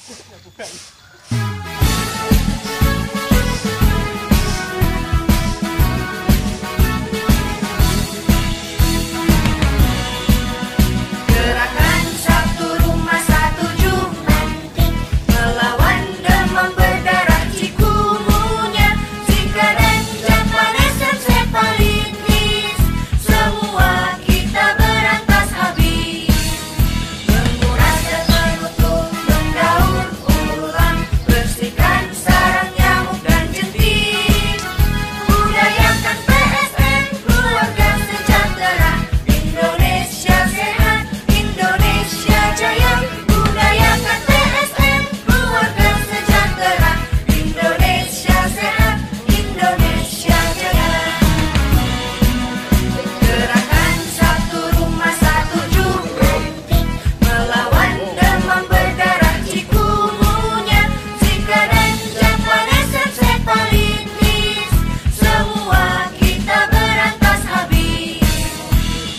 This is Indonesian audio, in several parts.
Gerakan satu rumah satu Jumantik melawan demam berdarah cikungunya, Zika dan Japanes dan hepatitis. Semua kita berantas habis. Menguras dan menutup, mendaur ulang, bersihkan sarang nyamuk dan jentik. Budayakan PSN, keluarga sejahtera, Indonesia sehat, Indonesia jaya. Budayakan PSN, keluarga sejahtera, Indonesia sehat, Indonesia jaya. Gerakan satu rumah satu Jumantik melawan demam berdarah cikungunya, Zika dan Japanes dan hepatitis. Semua kita berantas habis.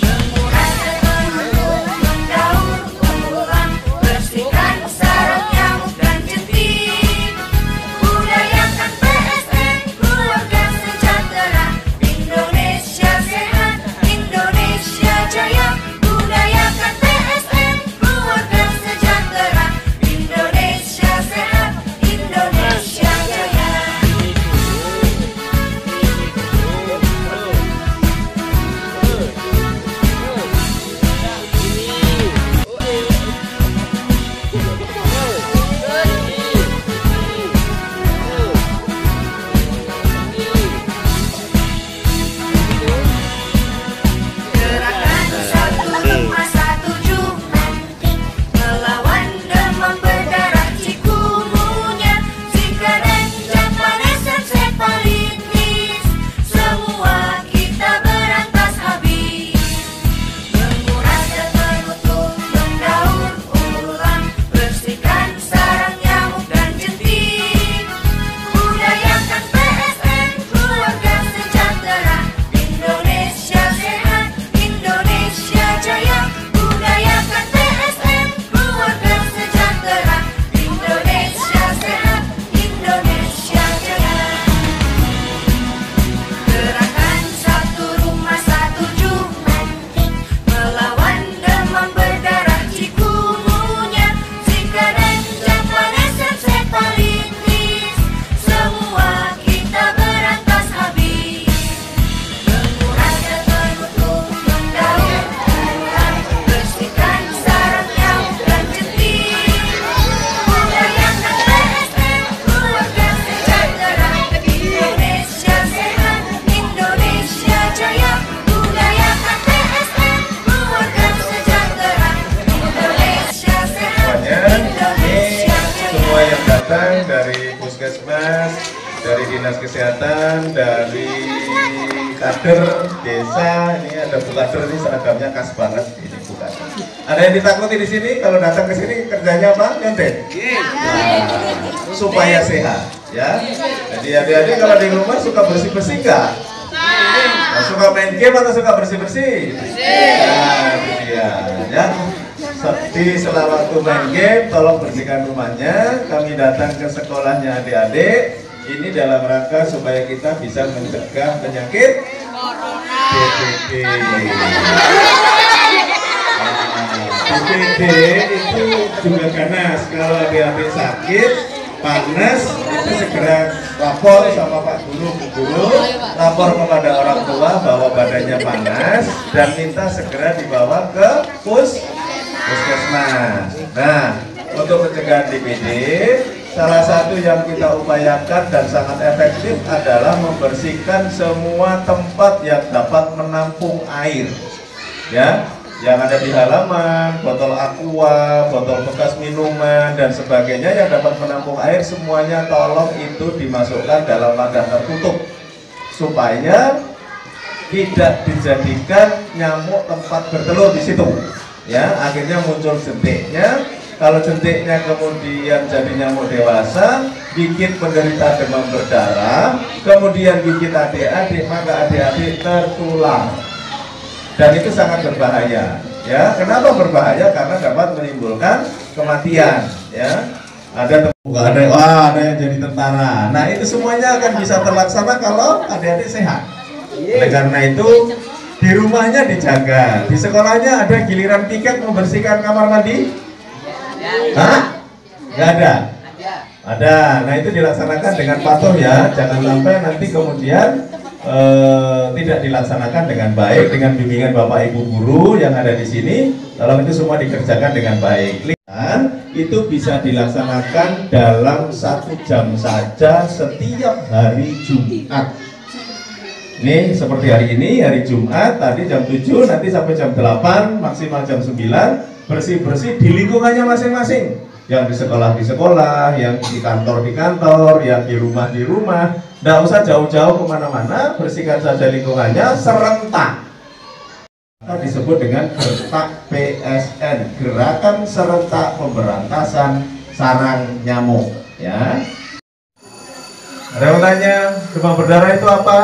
Menguras dan menutup, mendaur ulang, bersihkan sarang nyamuk dan jentik. Budayakan PSN, keluarga sejahtera, Indonesia sehat, Indonesia jaya. Budayakan PSN, keluarga sejahtera, Indonesia sehat, Indonesia jaya. Gerakan satu rumah satu Jumantik melawan demam berdarah cikungunya, Zika dan Japanes dan hepatitis. Semua kita berantas habis. Menguras dan menutup, mendaur ulang, bersihkan sarang nyamuk dan jentik. Budayakan PSN, keluarga sejahtera, Indonesia sehat, Indonesia jaya. Budayakan PSN, keluarga sejahtera, Indonesia sehat, Indonesia jaya. Gerakan satu rumah satu Jumantik melawan demam berdarah cikungunya, Zika dan Japanes dan hepatitis. Semua kita berantas habis. Menguras dan menutup, mendaur ulang, bersihkan sarang nyamuk dan jentik. Budayakan PSN, keluarga sejahtera, Indonesia sehat, Indonesia jaya. Budayakan PSN, keluarga sejahtera, Indonesia sehat, Indonesia Semua jaya. yang datang dari puskesmas, dari dinas kesehatan, dari kader desa, ini ada Bu Kader, ini seragamnya khas banget ini Bu Kader. Ada yang ditakuti di sini kalau datang ke sini kerjanya apa? Nyontek. Nah, supaya sehat, ya. Jadi adik-adik kalau di rumah suka bersih-bersih nggak? Nah, suka main game atau suka bersih-bersih? Nah, itu dia, ya. Di sela waktu main game, tolong bersihkan rumahnya. Kami datang ke sekolahnya adik-adik. Ini dalam rangka supaya kita bisa mencegah penyakit DBD. DBD itu juga ganas. Kalau adik-adik sakit, panas, itu segera lapor sama Pak Guru, Bu Guru, lapor kepada orang tua bahwa badannya panas dan minta segera dibawa ke puskesmas. Nah, untuk pencegahan DBD, salah satu yang kita upayakan dan sangat efektif adalah membersihkan semua tempat yang dapat menampung air, ya, yang ada di halaman, botol aqua, botol bekas minuman dan sebagainya yang dapat menampung air, semuanya tolong itu dimasukkan dalam wadah tertutup supaya tidak dijadikan nyamuk tempat bertelur di situ. Ya, akhirnya muncul jentiknya. Kalau jentiknya kemudian jadi nyamuk dewasa, bikin penderita demam berdarah, kemudian bikin adik-adik, maka adik-adik tertular. Dan itu sangat berbahaya. Ya, kenapa berbahaya? Karena dapat menimbulkan kematian. Ya, nggak ada, wah ada yang jadi tentara. Nah itu semuanya akan bisa terlaksana kalau adik-adik sehat. Oleh karena itu di rumahnya dijaga, di sekolahnya ada giliran piket membersihkan kamar mandi? Hah? Nggak ada? Ada. Nah itu dilaksanakan dengan patuh ya, jangan sampai nanti kemudian tidak dilaksanakan dengan baik dengan bimbingan Bapak Ibu guru yang ada di sini. Kalau itu semua dikerjakan dengan baik, itu bisa dilaksanakan dalam 1 jam saja setiap hari Jumat. Ini seperti hari ini, hari Jumat, tadi jam 7, nanti sampai jam 8, maksimal jam 9, bersih-bersih di lingkungannya masing-masing. Yang di sekolah, yang di kantor, yang di rumah. Nggak usah jauh-jauh kemana-mana, bersihkan saja lingkungannya serentak. Disebut dengan gertak PSN, Gerakan Serentak Pemberantasan Sarang Nyamuk. Ya. Ada yang tanya, demam berdarah itu apa?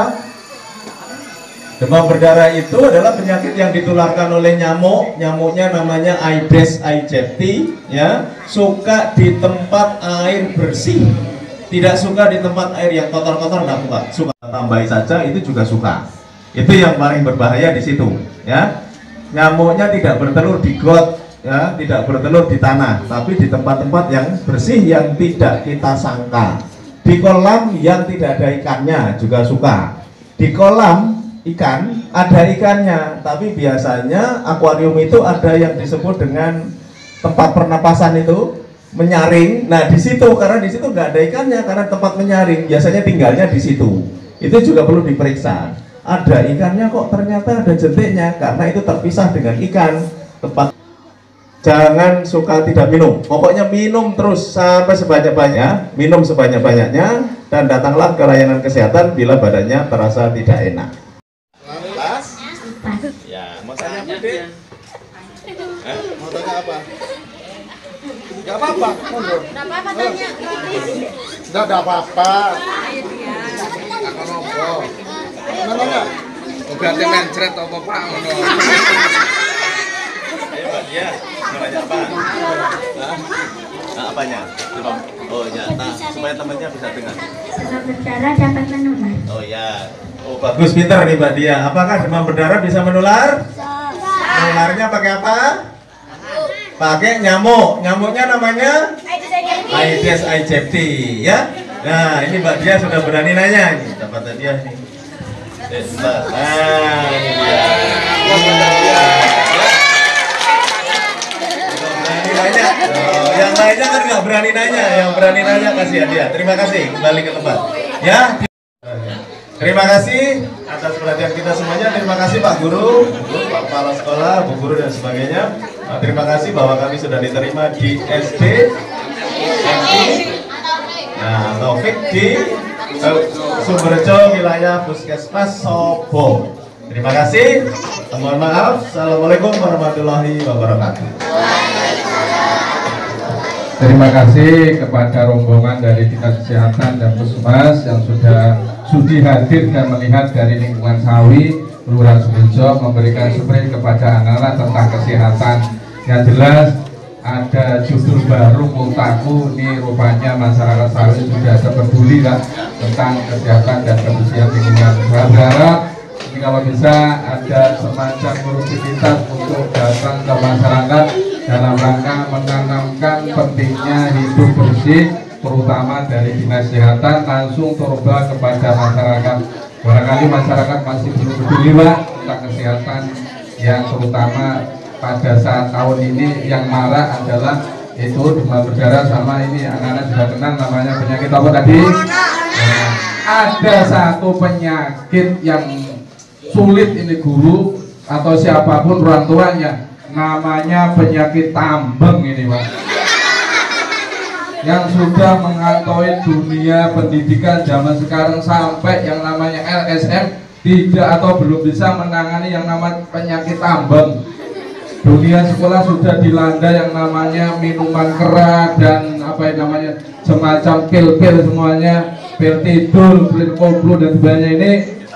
Demam berdarah itu adalah penyakit yang ditularkan oleh nyamuk. Nyamuknya namanya Aedes aegypti, ya. Suka di tempat air bersih. Tidak suka di tempat air yang kotor-kotor, enggak suka. Tambahi saja itu juga suka. Itu yang paling berbahaya di situ, ya. Nyamuknya tidak bertelur di got, ya, tidak bertelur di tanah, tapi di tempat-tempat yang bersih yang tidak kita sangka. Di kolam yang tidak ada ikannya juga suka. Di kolam ikan ada ikannya, tapi biasanya akuarium itu ada yang disebut dengan tempat pernapasan itu menyaring. Nah di situ, karena di situ nggak ada ikannya, karena tempat menyaring biasanya tinggalnya di situ. Itu juga perlu diperiksa. Ada ikannya kok ternyata ada jentiknya, karena itu terpisah dengan ikan. Tempat. Jangan suka tidak minum, pokoknya minum terus sampai sebanyak-banyaknya, minum sebanyak-banyaknya, dan datanglah ke layanan kesehatan bila badannya terasa tidak enak. Ya, mau tanya apa, Dek? Mau tanya apa? Gak apa-apa, Gak apa-apa tanya. Gak ada apa-apa. Aku nopo. Mana? Berarti mencret apa Pak? Ayo Pak dia, mau tanya apa? Nah, apanya? Oh ya, supaya temannya bisa dengar. Demam berdarah dapat menular. Oh ya. Oh bagus, pintar nih Mbak Dia. Apakah demam berdarah bisa menular? Menularnya pakai apa? Pakai nyamuk. Nyamuknya namanya Aedes aegypti, ya. Nah, ini Mbak Dia sudah berani nanya. Ini dapat dia nih. Nah, ini dia. Berani nanya. Yang lainnya kan nggak berani nanya. Yang berani nanya kasih hadiah. Terima kasih. Kembali ke tempat. Ya. Terima kasih atas perhatian kita semuanya. Terima kasih Pak Guru, Pak Kepala Sekolah, Bu Guru dan sebagainya. Terima kasih bahwa kami sudah diterima di SD Taufik di Sumberjo wilayah Puskesmas Sobo. Terima kasih. Mohon maaf. Assalamualaikum warahmatullahi wabarakatuh. Terima kasih kepada rombongan dari Dinas Kesehatan dan Puskesmas yang sudah sudi hadir dan melihat dari lingkungan Sawi, Kelurahan Sumberjo memberikan spray kepada anak-anak tentang kesehatan. Yang jelas ada judul baru Multaku, ini rupanya masyarakat Sawi sudah peduli lah tentang kesehatan dan kebersihan lingkungan. Saya berharap ini kalau bisa ada semacam rutinitas untuk datang ke masyarakat dalam rangka menanamkan pentingnya hidup bersih, terutama dari Dinas Kesehatan langsung terubah kepada masyarakat. Barangkali masyarakat masih belum peduli tentang kesehatan, yang terutama pada saat tahun ini yang marak adalah itu demam berdarah sama ini anak-anak sudah kenal namanya penyakit apa tadi? Nah, ada satu penyakit yang sulit ini guru atau siapapun orang tuanya, namanya penyakit tambeng ini Pak, yang sudah mengantoi dunia pendidikan zaman sekarang sampai yang namanya LSM tidak atau belum bisa menangani yang namanya penyakit tambeng. Dunia sekolah sudah dilanda yang namanya minuman keras dan apa yang namanya semacam pil-pil semuanya, pil tidur, pil koplo dan sebagainya. Ini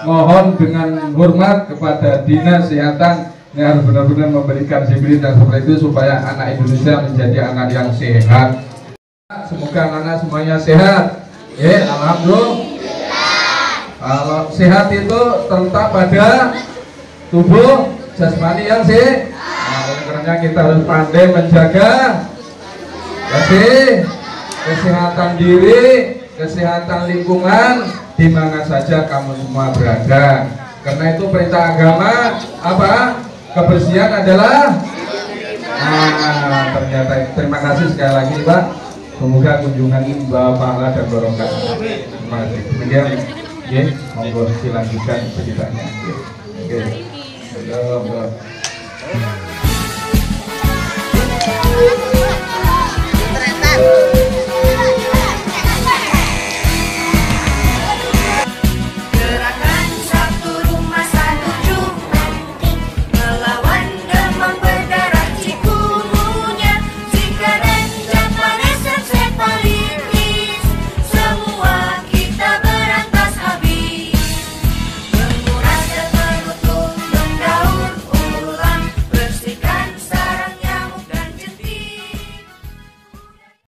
mohon dengan hormat kepada Dinas Kesehatan yang harus benar-benar memberikan disiplin dan seperti itu supaya anak Indonesia menjadi anak yang sehat. Semoga anak-anak semuanya sehat. Ya, alhamdulillah. Kalau sehat itu terletak pada tubuh jasmani yang sehat. Nah, oleh karenanya kita harus pandai menjaga kesehatan diri, kesehatan lingkungan di mana saja kamu semua berada. Karena itu perintah agama apa? Kebersihan adalah. Nah, ternyata terima kasih sekali lagi Pak. Semoga kunjungan ini membawa pahala dan barokah. Terima kasih. Kemudian, oke, monggo dilanjutkan ceritanya. Oke. Oke.